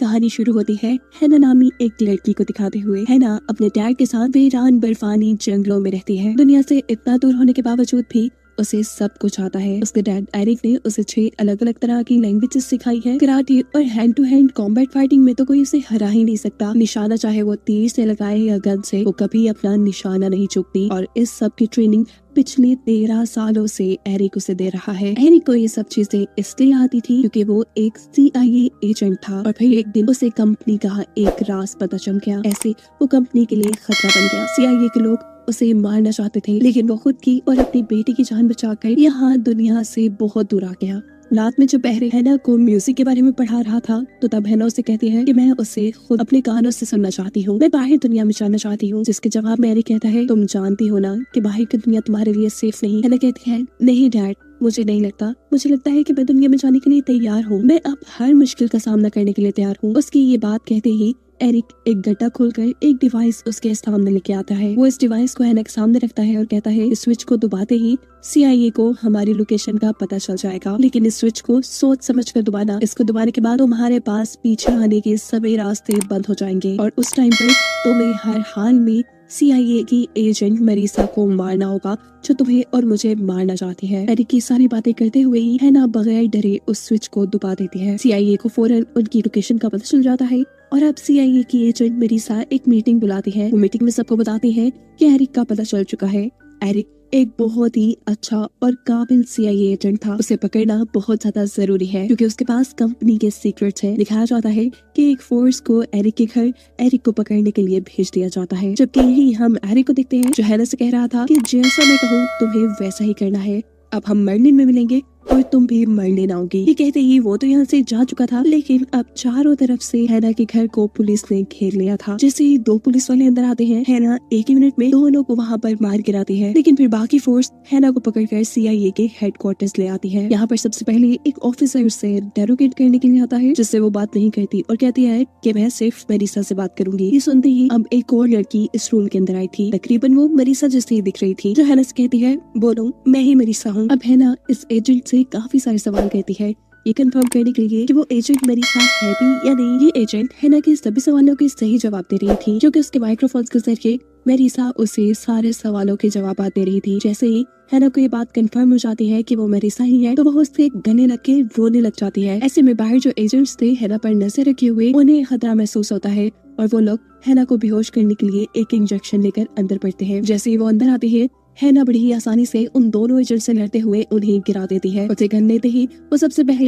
कहानी शुरू होती है हैना नामी एक लड़की को दिखाते हुए। हैना अपने डैड के साथ वीरान बर्फानी जंगलों में रहती है। दुनिया से इतना दूर होने के बावजूद भी उसे सब कुछ आता है। उसके डैड एरिक ने उसे 6 अलग अलग तरह की लैंग्वेजेस सिखाई है। कराटे और hand to hand combat fighting में तो कोई उसे हरा ही नहीं सकता। निशाना चाहे वो तीर से लगाए या गन से, वो कभी अपना निशाना नहीं चूकती। और इस सब की ट्रेनिंग पिछले 13 सालों से एरिक उसे दे रहा है। एरिक को ये सब चीजें इसलिए आती थी क्योंकि वो एक CIA एजेंट था और फिर एक दिन उसे कंपनी का एक राज पता चल गया। ऐसे वो कंपनी के लिए खतरा बन गया। CIA के लोग उसे मारना चाहते थे, लेकिन वो खुद की और अपनी बेटी की जान बचाकर यहाँ दुनिया से बहुत दूर आ गया। रात में जब बहरे हैना को म्यूजिक के बारे में पढ़ा रहा था तो तब हैना उसे कहती है कि मैं उसे खुद अपने कानों से सुनना चाहती हूँ, मैं बाहर दुनिया में जाना चाहती हूँ। जिसके जवाब में एरिक कहता है, तुम जानती हो ना कि बाहर की दुनिया तुम्हारे लिए सेफ नहीं। हैना कहती है, नहीं डैड, मुझे नहीं लगता। मुझे लगता है कि मैं दुनिया में जाने के लिए तैयार हूँ। मैं अब हर मुश्किल का सामना करने के लिए तैयार हूँ। उसकी ये बात कहते ही एरिक एक गड्ढा खोलकर एक डिवाइस उसके सामने लेके आता है। वो इस डिवाइस को हैना के सामने रखता है और कहता है, इस स्विच को दबाते ही CIA को हमारी लोकेशन का पता चल जाएगा, लेकिन इस स्विच को सोच समझ कर दबाना। इसको दबाने के बाद तुम्हारे पास पीछे आने के सभी रास्ते बंद हो जाएंगे और उस टाइम पर तुम्हें हर हाल में CIA की एजेंट मेरिसा को मारना होगा, जो तुम्हें और मुझे मारना चाहती है। एरिक की सारी बातें करते हुए ही हैना बगैर डरे उस स्विच को दबा देती है। CIA को फौरन उनकी लोकेशन का पता चल जाता है और अब CIA की एजेंट मेरिसा एक मीटिंग बुलाती है। वो मीटिंग में सबको बताती है कि एरिक का पता चल चुका है। एरिक एक बहुत ही अच्छा और काबिल CIA एजेंट था। उसे पकड़ना बहुत ज्यादा जरूरी है क्योंकि उसके पास कंपनी के सीक्रेट्स हैं। दिखाया जाता है कि एक फोर्स को एरिक के घर एरिक को पकड़ने के लिए भेज दिया जाता है। जबकि यही हम एरिक को देखते हैं जो हैना से कह रहा था कि जैसा मैं कहूँ तुम्हें वैसा ही करना है। अब हम मर्लिन में मिलेंगे और तुम भी मरने ना होगी। ये कहते ही वो तो यहाँ से जा चुका था, लेकिन अब चारों तरफ से हैना के घर को पुलिस ने घेर लिया था। जैसे ही 2 पुलिस वाले अंदर आते हैं, हैना एक ही मिनट में दोनों को वहाँ पर मार गिराती है। लेकिन फिर बाकी फोर्स हैना को पकड़कर CIA के हेडक्वार्टर्स ले आती है। यहाँ पर सबसे पहले एक ऑफिसर उसे इंटेरोगेट करने के लिए आता है, जिससे वो बात नहीं करती और कहती है कि मैं सिर्फ मेरिसा से बात करूंगी। ये सुनते ही अब एक और लड़की इस रूम के अंदर आई थी। तकरीबन वो मेरिसा जैसी दिख रही थी, जो हैना से कहती है, बोलो मैं ही मेरिसा हूँ। अब हैना इस एजेंट से काफी सारे सवाल करती है, ये कंफर्म करने के लिए कि वो एजेंट मेरिसा है भी या नहीं। ये एजेंट हैना के सभी सवालों के सही जवाब दे रही थी, जो कि उसके माइक्रोफोन्स के जरिए मेरिसा उसे सारे सवालों के जवाब दे रही थी। जैसे ही हैना को ये बात कंफर्म हो जाती है कि वो मेरिसा ही है, तो वो उससे गले लग के रोने लग जाती है। ऐसे में बाहर जो एजेंट्स थे हैना पर नजर रखे हुए, उन्हें खतरा महसूस होता है और वो लोग हैना को बेहोश करने के लिए एक इंजेक्शन लेकर अंदर पड़ते हैं। जैसे ही वो अंदर आते हैं, हैना बड़ी ही आसानी से उन दोनों एजेंट से लड़ते हुए उन्हें गिरा देती है। उसे गन लेते ही वो सबसे पहले